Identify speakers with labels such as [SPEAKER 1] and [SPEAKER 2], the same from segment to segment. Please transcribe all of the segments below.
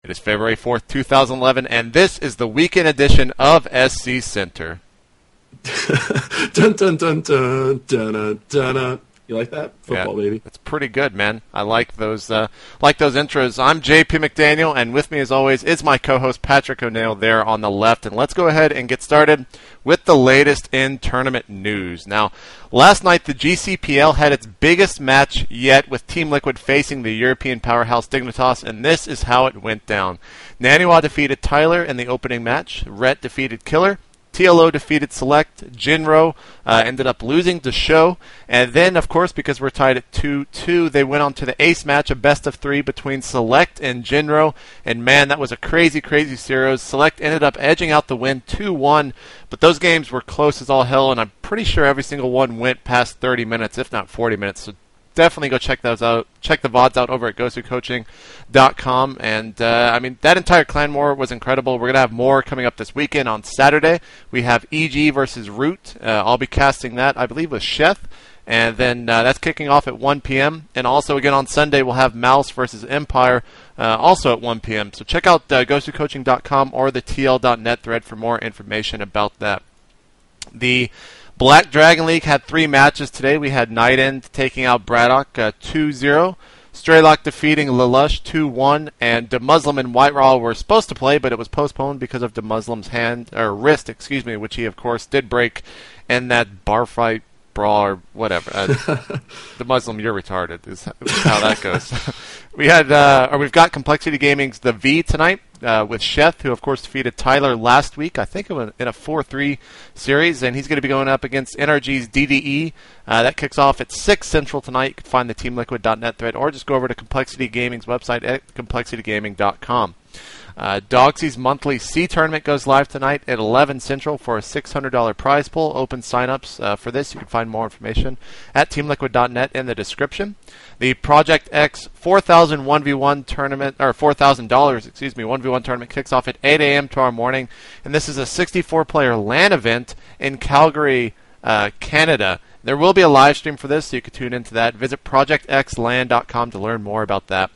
[SPEAKER 1] It is February 4th, 2011, and this is the weekend edition of SC Center.
[SPEAKER 2] Dun dun dun dun dun dun dun. You like that? Football,
[SPEAKER 1] yeah,
[SPEAKER 2] baby.
[SPEAKER 1] It's pretty good, man. I like those intros. I'm JP McDaniel, and with me, as always, is my co-host Patrick O'Neill there on the left. And let's go ahead and get started with the latest in tournament news. Now, last night the GCPL had its biggest match yet, with Team Liquid facing the European powerhouse Dignitas, and this is how it went down. Naniwa defeated Tyler in the opening match. Rhett defeated Killer. TLO defeated Select. Jinro ended up losing to Show. And then, of course, because we're tied at 2-2, they went on to the ace match, a best-of-3 between Select and Jinro. And, man, that was a crazy, crazy series. Select ended up edging out the win 2-1. But those games were close as all hell, and I'm pretty sure every single one went past 30 minutes, if not 40 minutes. So definitely go check those out. Check the VODs out over at gosucoaching.com. And, I mean, that entire clan war was incredible. We're going to have more coming up this weekend. On Saturday, we have EG versus Root. I'll be casting that, I believe, with Sheth. And then that's kicking off at 1 p.m. And also, again, on Sunday, we'll have Mouse versus Empire, also at 1 p.m. So check out gosucoaching.com or the TL.net thread for more information about that. The Black Dragon League had 3 matches today. We had Night End taking out Braddock 2-0. Straylock defeating Lelouch 2-1. And DeMuslim and White Raw were supposed to play, but it was postponed because of DeMuslim's wrist, which he, of course, did break in that bar fight brawl or whatever. The Muslim, you're retarded, is how that goes. We've got Complexity Gaming's The V tonight with Sheth, who of course defeated Tyler last week, I think in a 4-3 series, and he's going to be going up against NRG's DDE. That kicks off at 6 Central tonight. You can find the TeamLiquid.net thread, or just go over to Complexity Gaming's website at complexitygaming.com. Dogsy's monthly C tournament goes live tonight at 11 Central for a $600 prize pool. Open signups for this. You can find more information at teamliquid.net in the description. The Project X 4,000 1v1 tournament, or $4,000, 1v1 tournament kicks off at 8 a.m. tomorrow morning, and this is a 64-player LAN event in Calgary, Canada. There will be a live stream for this, so you can tune into that. Visit projectxlan.com to learn more about that.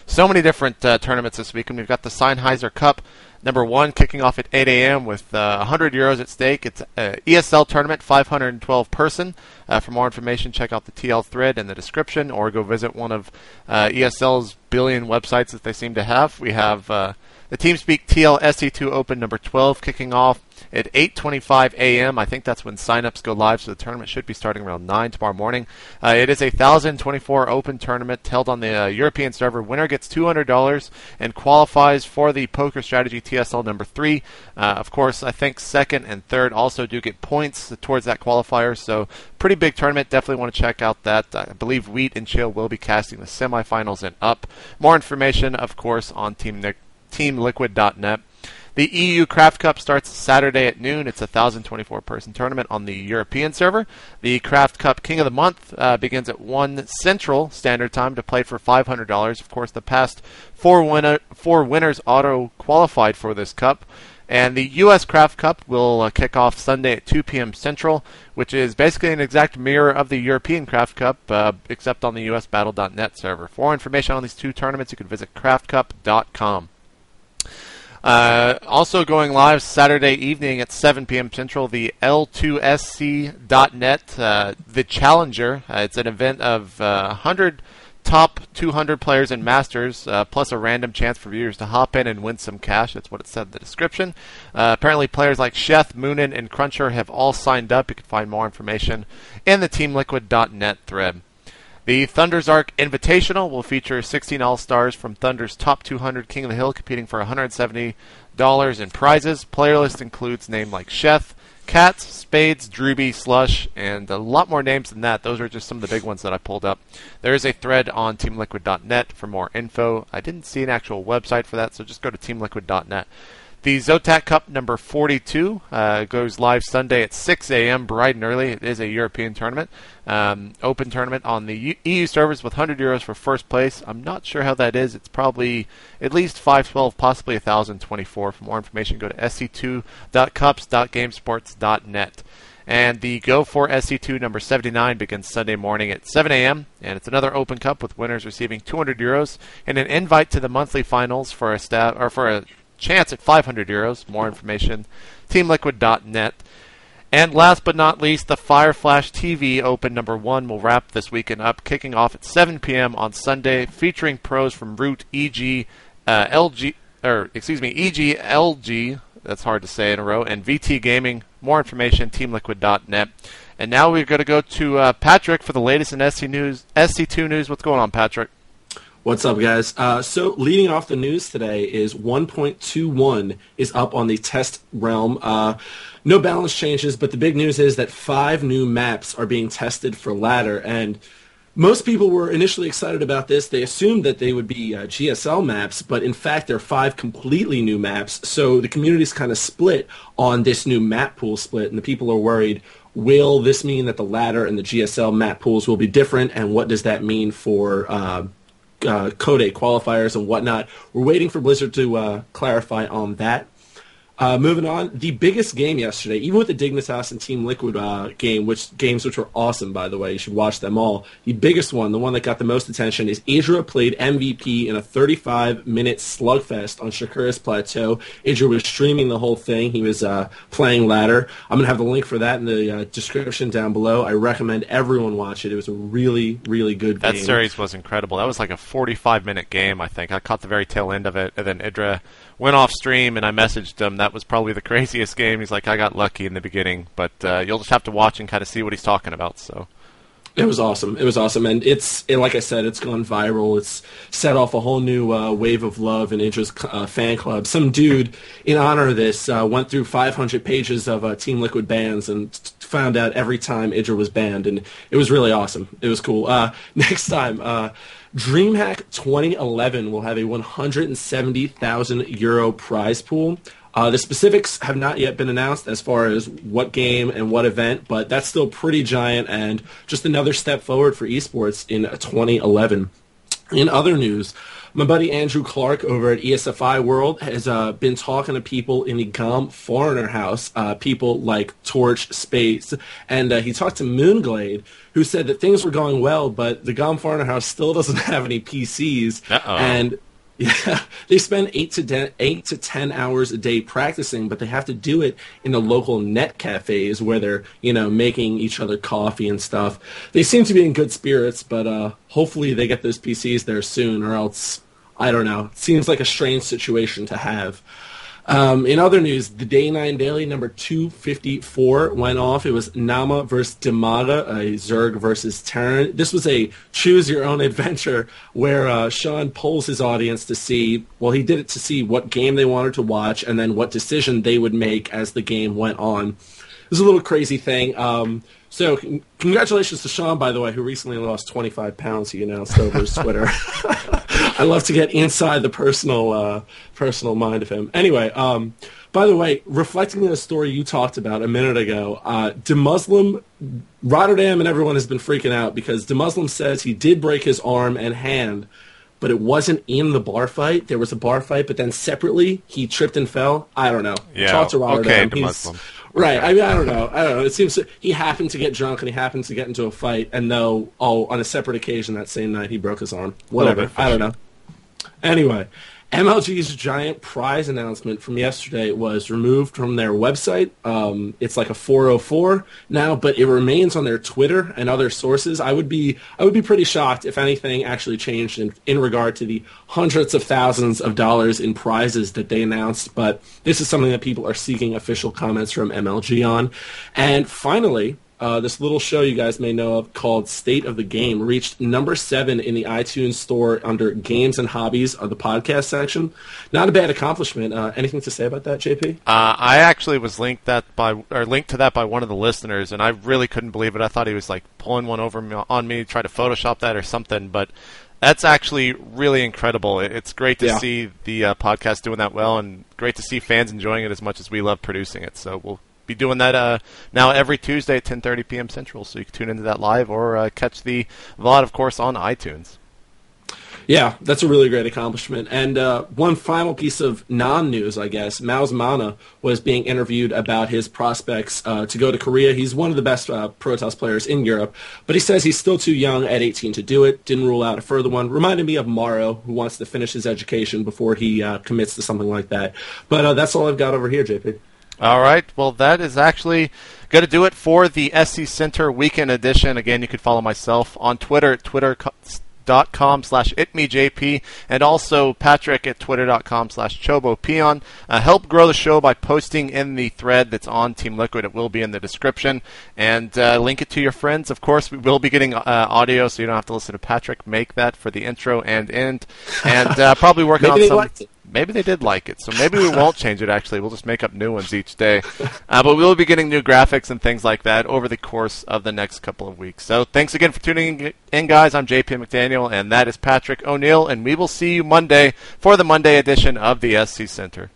[SPEAKER 1] So many different tournaments this weekend. We've got the Sennheiser Cup number 1 kicking off at 8 a.m. with 100 euros at stake. It's an ESL tournament, 512 person. For more information, check out the TL thread in the description, or go visit one of ESL's billion websites that they seem to have. We have the TeamSpeak TL SC2 Open number 12 kicking off at 8:25 a.m. I think that's when signups go live, so the tournament should be starting around 9 tomorrow morning. It is a 1,024 open tournament held on the European server. Winner gets $200 and qualifies for the Poker Strategy TSL number 3. Of course, I think second and third also do get points towards that qualifier, so pretty big tournament. Definitely want to check out that. I believe Wheat and Chill will be casting the semifinals and up. More information, of course, on teamliquid.net. The EU Craft Cup starts Saturday at noon. It's a 1,024-person tournament on the European server. The Craft Cup King of the Month begins at 1 Central Standard Time to play for $500. Of course, the past four winners auto-qualified for this cup. And the U.S. Craft Cup will kick off Sunday at 2 p.m. Central, which is basically an exact mirror of the European Craft Cup, except on the USBattle.net server. For more information on these two tournaments, you can visit craftcup.com. Also going live Saturday evening at 7 p.m. Central, the L2SC.net, the Challenger. It's an event of 100 top 200 players and masters, plus a random chance for viewers to hop in and win some cash. That's what it said in the description. Apparently players like Sheth, Moonin, and Cruncher have all signed up. You can find more information in the TeamLiquid.net thread. The Thunder's Arc Invitational will feature 16 All-Stars from Thunder's top 200 King of the Hill competing for $170 in prizes. Player list includes names like Sheth, Cats, Spades, Drewby, Slush, and a lot more names than that. Those are just some of the big ones that I pulled up. There is a thread on teamliquid.net for more info. I didn't see an actual website for that, so just go to teamliquid.net. The Zotac Cup number 42 goes live Sunday at 6 a.m. bright and early. It is a European tournament. Open tournament on the EU servers with 100 euros for first place. I'm not sure how that is. It's probably at least 512, possibly 1,024. For more information, go to sc2.cups.gamesports.net. And the Go for SC2 number 79 begins Sunday morning at 7 a.m. And it's another Open Cup with winners receiving €200 and an invite to the monthly finals for a chance at €500. More information, teamliquid.net. And last but not least, the Fire Flash TV Open number 1 will wrap this weekend up, kicking off at 7 p.m. on Sunday, featuring pros from Root, EG, LG, that's hard to say in a row, and VT Gaming. More information, teamliquid.net. And now we're going to go to Patrick for the latest in SC2 news. What's going on, Patrick?
[SPEAKER 2] What's up, guys? So leading off the news today is 1.21 is up on the test realm. No balance changes, but the big news is that 5 new maps are being tested for ladder, and most people were initially excited about this. They assumed that they would be GSL maps, but in fact they're 5 completely new maps. So the community's kind of split on this new map pool split, and the people are worried, will this mean that the ladder and the GSL map pools will be different, and what does that mean for Code 8 qualifiers and whatnot? We're waiting for Blizzard to clarify on that. Moving on, the biggest game yesterday, even with the Dignitas and Team Liquid games which were awesome, by the way, you should watch them all. The biggest one, the one that got the most attention, is Idra played MVP in a 35-minute slugfest on Shakura's Plateau. Idra was streaming the whole thing. He was playing ladder. I'm going to have the link for that in the description down below. I recommend everyone watch it. It was a really, really good game.
[SPEAKER 1] That series was incredible. That was like a 45-minute game, I think. I caught the very tail end of it, and then Idra went off stream, and I messaged him. That was probably the craziest game. He's like, I got lucky in the beginning, but you'll just have to watch and kind of see what he's talking about. So
[SPEAKER 2] it was awesome. It was awesome, and like I said, it's gone viral. It's set off a whole new wave of love in Idra's fan club. Some dude, in honor of this, went through 500 pages of Team Liquid bans and found out every time Idra was banned, and it was really awesome. It was cool. Next time, DreamHack 2011 will have a €170,000 prize pool. The specifics have not yet been announced as far as what game and what event, but that's still pretty giant and just another step forward for esports in 2011. In other news, my buddy Andrew Clark over at ESFI World has been talking to people in the GOM Foreigner House, people like Torch, Space, and he talked to Moonglade, who said that things were going well, but the GOM Foreigner House still doesn't have any PCs.
[SPEAKER 1] Uh-oh.
[SPEAKER 2] And yeah, they spend 8 to 10 hours a day practicing, but they have to do it in the local net cafes where they're, making each other coffee and stuff. They seem to be in good spirits, but hopefully they get those PCs there soon, or else, I don't know. It seems like a strange situation to have. In other news, the Day 9 Daily number 254 went off. It was Nama versus Damaga, a Zerg versus Terran. This was a choose-your-own-adventure where Sean polls his audience to see, well, he did it to see what game they wanted to watch and then what decision they would make as the game went on. It was a little crazy thing. So congratulations to Sean, by the way, who recently lost 25 pounds, he announced over his Twitter. I love to get inside the personal mind of him. Anyway, by the way, reflecting on the story you talked about a minute ago, DeMuslim, Rotterdam and everyone has been freaking out because DeMuslim says he did break his arm and hand, but it wasn't in the bar fight. There was a bar fight, but then separately he tripped and fell. I don't know.
[SPEAKER 1] Yeah,
[SPEAKER 2] Talk to Rotterdam.
[SPEAKER 1] okay, DeMuslim.
[SPEAKER 2] Right. I mean, I don't know. It seems he happened to get drunk and he happened to get into a fight, and on a separate occasion that same night he broke his arm. Whatever. I don't know. Anyway, MLG's giant prize announcement from yesterday was removed from their website. It's like a 404 now, but it remains on their Twitter and other sources. I would be pretty shocked if anything actually changed in regard to the hundreds of thousands of dollars in prizes that they announced. But this is something that people are seeking official comments from MLG on. And finally, this little show you guys may know of called State of the Game reached number 7 in the iTunes store under Games and Hobbies of the podcast section. Not a bad accomplishment. Anything to say about that, JP?
[SPEAKER 1] I actually was linked to that by one of the listeners, and I really couldn't believe it. I thought he was like pulling one over on me, try to Photoshop that or something, but that's actually really incredible. It's great to see the podcast doing that well, and great to see fans enjoying it as much as we love producing it. So we'll be doing that now every Tuesday at 10:30 p.m. Central, so you can tune into that live or catch the VOD, of course, on iTunes.
[SPEAKER 2] Yeah, that's a really great accomplishment. And one final piece of non-news, I guess, Mao's Mana was being interviewed about his prospects to go to Korea. He's one of the best Protoss players in Europe, but he says he's still too young at 18 to do it. Didn't rule out a further one. Reminded me of Morrow, who wants to finish his education before he commits to something like that. But that's all I've got over here, JP.
[SPEAKER 1] All right. Well, that is actually going to do it for the SC Center Weekend Edition. Again, you can follow myself on Twitter at twitter.com/itmejp, and also Patrick at twitter.com/chobopeon. Help grow the show by posting in the thread that's on Team Liquid. It will be in the description, and link it to your friends. Of course, we will be getting audio, so you don't have to listen to Patrick make that for the intro and end, and probably working on some. Maybe they did like it, so maybe we won't change it, actually. We'll just make up new ones each day. But we will be getting new graphics and things like that over the course of the next couple of weeks. So thanks again for tuning in, guys. I'm JP McDaniel, and that is Patrick O'Neill, and we will see you Monday for the Monday edition of the SC Center.